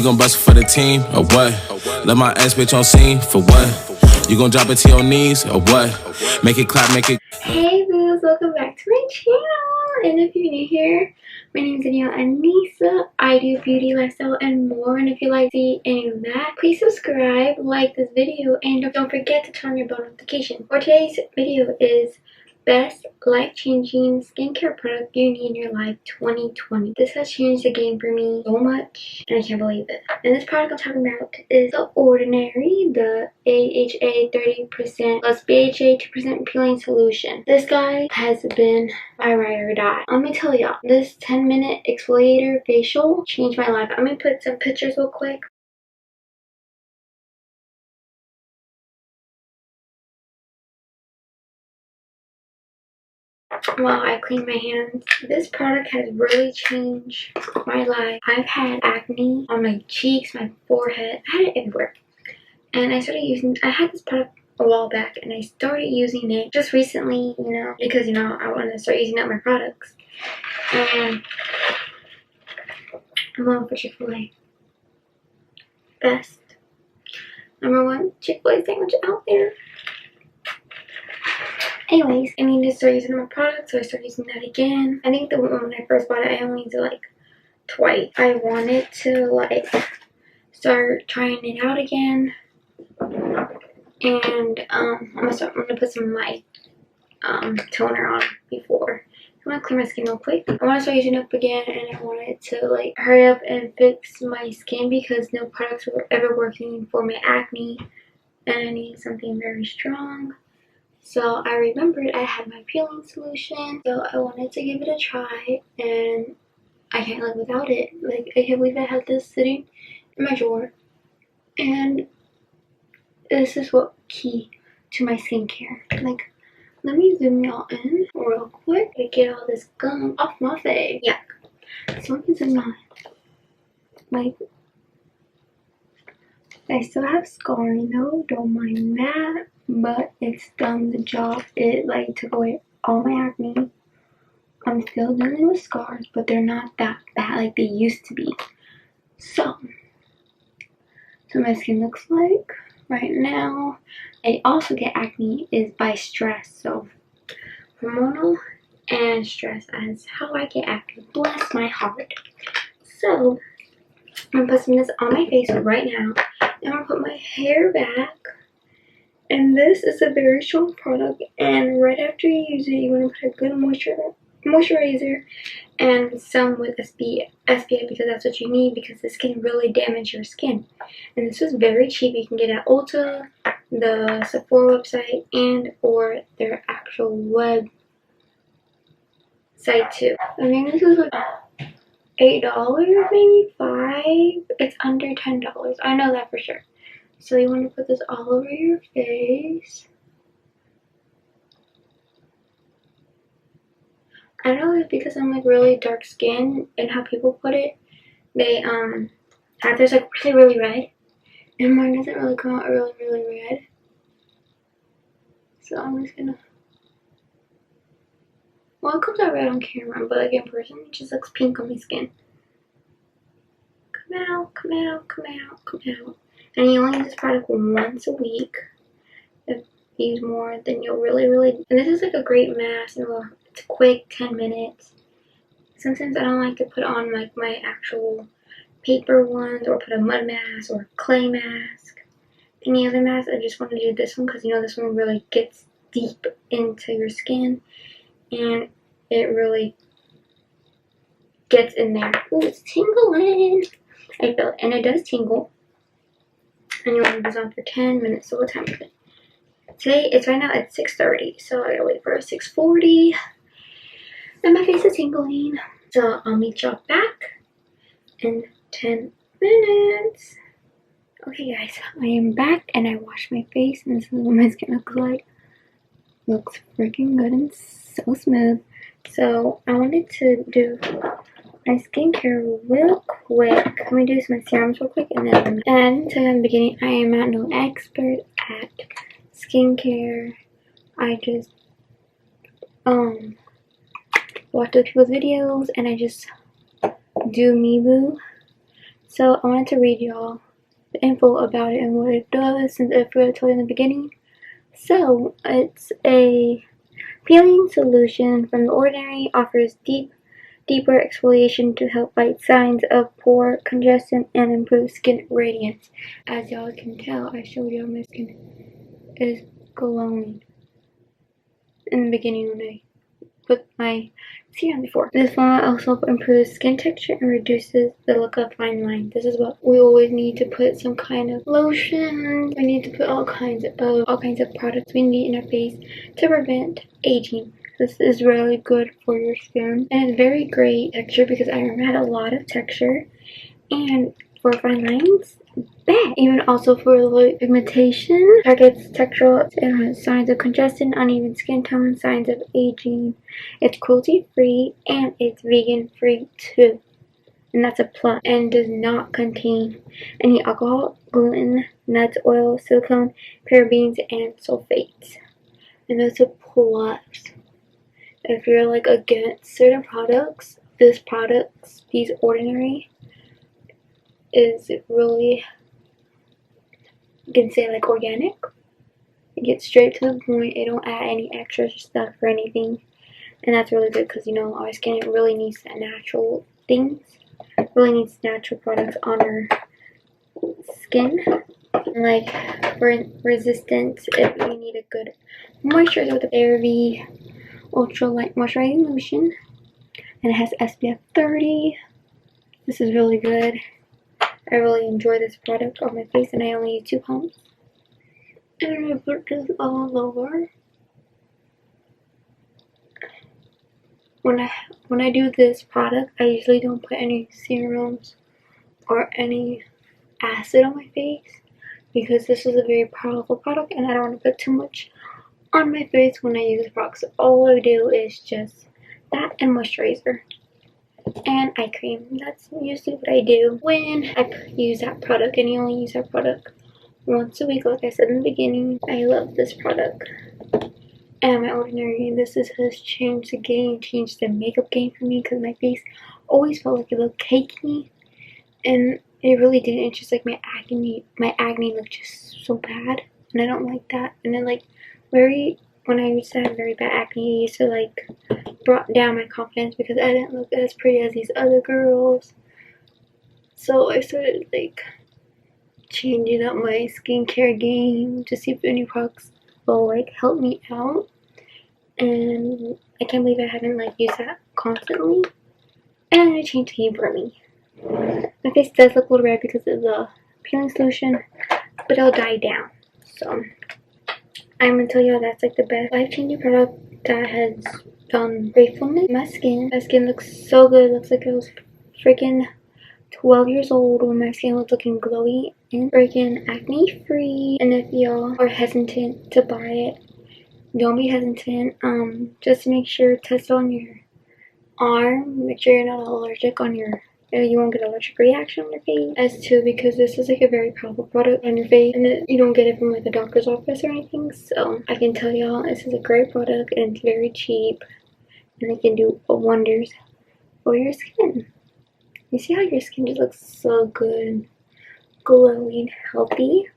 You gon' bust it for the team or what? Let my ass bitch on scene for what? You gon' drop it to your knees or what? Make it clap, make it. Hey boos, welcome back to my channel. And if you're new here, my name is Danyel and Anyssa. I do beauty, lifestyle, and more. And if you like to see any of that, please subscribe, like this video, and don't forget to turn on your bell notification. For today's video is best life-changing skincare product you need in your life 2020. This has changed the game for me so much, and I can't believe it. And this product I'm talking about is The Ordinary, the AHA 30% plus BHA 2% peeling solution. This guy has been my ride or die. Let me tell y'all, this 10-minute exfoliator facial changed my life. I'm gonna put some pictures real quick. While I clean my hands, this product has really changed my life. I've had acne on my cheeks, my forehead. I had it everywhere. And I had this product a while back, and I started using it just recently, because, I want to start using up my products. And I'm going for Chick-fil-A. Best #1 Chick-fil-A sandwich out there. Anyways, I need to start using my product, so I started using that again. I think when I first bought it, I only used it like twice. I wanted to start trying it out again, and I'm gonna put some light toner on before. I'm gonna clear my skin real quick. I want to start using it up again, and I wanted to hurry up and fix my skin because no products were ever working for my acne, and I need something very strong. So I remembered I had my peeling solution, so I wanted to give it a try, and I can't live without it. I can't believe I had this sitting in my drawer, and this is what key to my skincare. Let me zoom y'all in real quick to get all this gum off my face. Yuck. So let me zoom on. I still have scarring though, don't mind that. But it's done the job. It took away all my acne. I'm still dealing with scars, but they're not that bad like they used to be. So my skin looks like right now. I also get acne is by stress. So hormonal and stress is how I get acne. Bless my heart. So I'm putting this on my face right now. I'm gonna put my hair back. And this is a very strong product, and right after you use it, you want to put a good moisturizer and some with SPF because that's what you need, because this can really damage your skin. And this was very cheap. You can get it at Ulta, the Sephora website, and or their actual web site too. I mean, this is $8, maybe $5. It's under $10. I know that for sure. So you want to put this all over your face. I don't know if because I'm really dark skin and how people put it, they have theirs really red, and mine doesn't really come out really red. So I'm just gonna, well, it comes out red on camera, but in person it just looks pink on my skin. Come out, come out, come out, come out. And you only use this product once a week. If you use more, then you'll really, and this is a great mask. It's quick, 10 minutes. Sometimes I don't like to put on my actual paper ones, or put a mud mask or a clay mask. Any other mask, I just want to do this one because this one really gets deep into your skin, and it really gets in there. Oh, it's tingling. I feel it, and it does tingle. And you want to leave this on for 10 minutes. So what time is it? Today, it's right now at 6:30. So I gotta wait for 6:40. And my face is tingling. So I'll meet y'all back in 10 minutes. Okay guys, I am back and I washed my face, and this is what my skin looks like. Looks freaking good and so smooth. So I wanted to do my skincare real quick. Let me do my serums real quick, and so in the beginning, I am not no expert at skincare. I just watch other people's videos, and I just do me boo. So I wanted to read y'all the info about it and what it does, since I forgot to tell you in the beginning. So it's a peeling solution from The Ordinary, offers deeper exfoliation to help fight signs of pore congestion and improve skin radiance. As y'all can tell, I showed y'all my skin is glowing in the beginning when I put my serum before. This one also improves skin texture and reduces the look of fine lines. This is what we always need to put: some kind of lotion. We need to put all kinds of products we need in our face to prevent aging. This is really good for your skin, and it's very great texture because I had a lot of texture, and for fine lines, bad. Even also for the pigmentation, targets textural and signs of congestion, uneven skin tone, signs of aging. It's cruelty free and it's vegan free too, and that's a plus. And does not contain any alcohol, gluten, nuts, oil, silicone, parabens, and sulfates. And that's a plus. If you're like against certain products, these Ordinary is really, you can say, like organic. It gets straight to the point. It don't add any extra stuff or anything, and that's really good because, you know, our skin really needs that natural things. It really needs natural products on our skin. Like for resistance, if you need a good moisturizer with a CeraVe Ultra Light Moisturizing Lotion, and it has SPF 30. This is really good. I really enjoy this product on my face, and I only use 2 pumps. And I put this all over. When I do this product, I usually don't put any serums or any acid on my face because this is a very powerful product, and I don't want to put too much on my face when I use this product. So all I do is just that and moisturizer and eye cream. That's usually what I do when I use that product, and you only use that product once a week. Like I said in the beginning, I love this product. And my Ordinary, has changed the game, changed the makeup game for me, because my face always felt like it looked cakey, and it really didn't. It's just like my acne looked just so bad, and I don't like that. And then when I used to have very bad acne, it used to like brought down my confidence because I didn't look as pretty as these other girls. So I started like changing up my skincare game to see if any products will like help me out. And I can't believe I haven't like used that constantly. And it changed the game for me. My face does look a little red because of the peeling solution, but it'll die down. So I'm gonna tell you that's like the best life-changing product that has done gratefulness. My skin looks so good. It looks like I was freaking 12 years old when my skin was looking glowy and freaking acne free. And if y'all are hesitant to buy it, don't be hesitant. Just make sure, test on your arm. Make sure you're not allergic on your, you won't get an allergic reaction on your face. As too, because this is like a very powerful product on your face, and you don't get it from like a doctor's office or anything. So I can tell y'all this is a great product, and it's very cheap, and it can do wonders for your skin. You see how your skin just looks so good, glowing, healthy?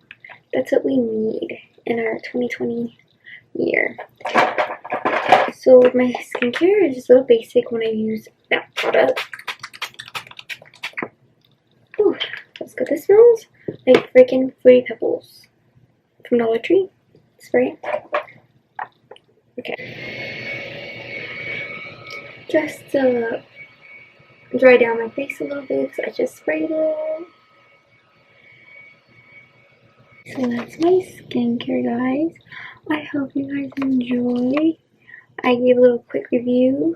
That's what we need in our 2020 year. So my skincare is just a little basic when I use that product. Ooh, that's good. This smells like freaking Fruity Pebbles from Dollar Tree. Spray it. Okay. Just dry down my face a little bit because I just sprayed it. So that's my skincare, guys. I hope you guys enjoy. I gave a little quick review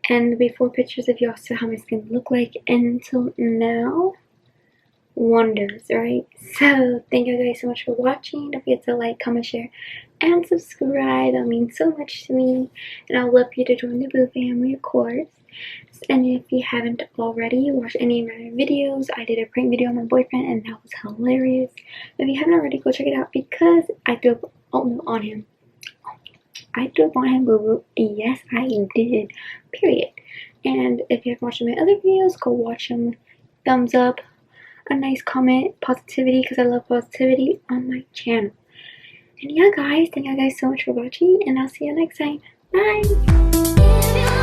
and before pictures of y'all saw how my skin looked like, and until now, wonders, right? So thank you guys so much for watching. Don't forget to like, comment, share, and subscribe. That means so much to me, and I'd love you to join the Boo family, of course. And if you haven't already watched any of my videos, I did a prank video on my boyfriend, and that was hilarious. If you haven't already, go check it out because I threw up oatmeal on him. I threw up on him, boo-boo. Yes, I did. Period. And if you haven't watched my other videos, go watch them. Thumbs up. a nice comment, positivity, because I love positivity on my channel. And yeah guys, thank you guys so much for watching, and I'll see you next time. Bye!